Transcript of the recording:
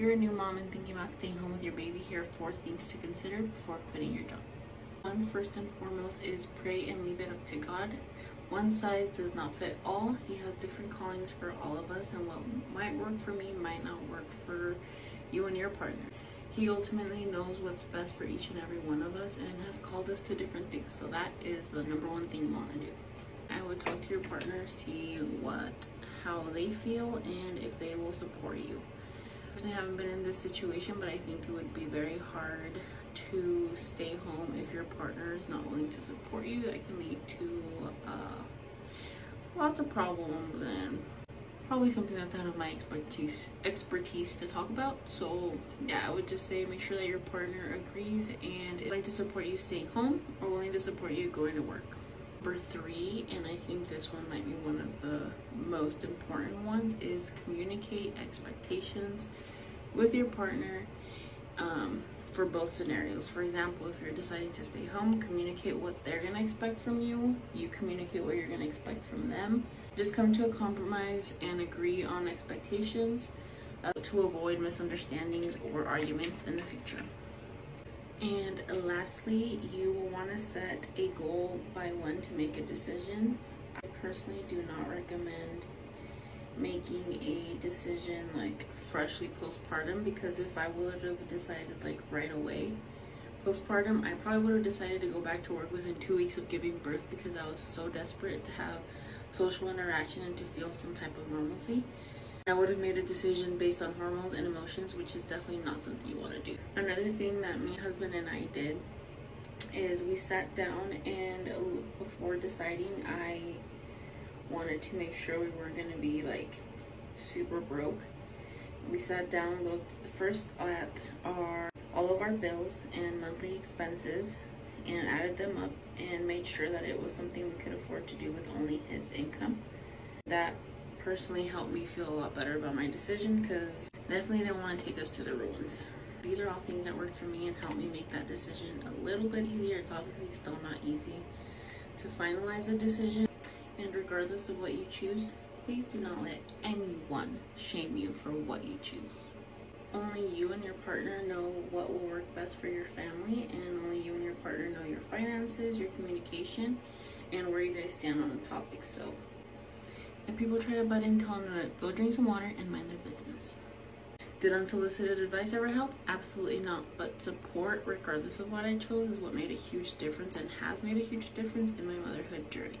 you're a new mom and thinking about staying home with your baby, here are 4 things to consider before quitting your job. One, first and foremost, is pray and leave it up to God. One size does not fit all. He has different callings for all of us, and what might work for me might not work for you and your partner. He ultimately knows what's best for each and every one of us and has called us to different things. So that is the number one thing you want to do. I would talk to your partner, see how they feel, and if they will support you. I haven't been in this situation, but I think it would be very hard to stay home if your partner is not willing to support you. That can lead to lots of problems and probably something that's out of my expertise to talk about. So yeah, I would just say make sure that your partner agrees and is willing to support you staying home or willing to support you going to work. Number 3, and I think this one might be one of the most important ones, is communicate expectations with your partner for both scenarios. For example, if you're deciding to stay home, communicate what they're going to expect from you. You communicate what you're going to expect from them. Just come to a compromise and agree on expectations to avoid misunderstandings or arguments in the future. And lastly, you will want to set a goal by when to make a decision. I personally do not recommend making a decision like freshly postpartum, because if I would have decided like right away postpartum, I probably would have decided to go back to work within 2 weeks of giving birth, because I was so desperate to have social interaction and to feel some type of normalcy. I would have made a decision based on hormones and emotions, which is definitely not something you want to do. Another thing that my husband and I did is we sat down, and before deciding, I wanted to make sure we weren't going to be like super broke. We sat down, looked first at all of our bills and monthly expenses and added them up and made sure that it was something we could afford to do with only his income. That personally helped me feel a lot better about my decision, because definitely didn't want to take us to the ruins. These are all things that worked for me and helped me make that decision a little bit easier. It's obviously still not easy to finalize a decision, and regardless of what you choose, please do not let anyone shame you for what you choose. Only you and your partner know what will work best for your family, and only you and your partner know your finances, your communication, and where you guys stand on the topic. So if people try to butt in, tell them to go drink some water and mind their business. Did unsolicited advice ever help? Absolutely not. But support, regardless of what I chose, is what made a huge difference and has made a huge difference in my motherhood journey.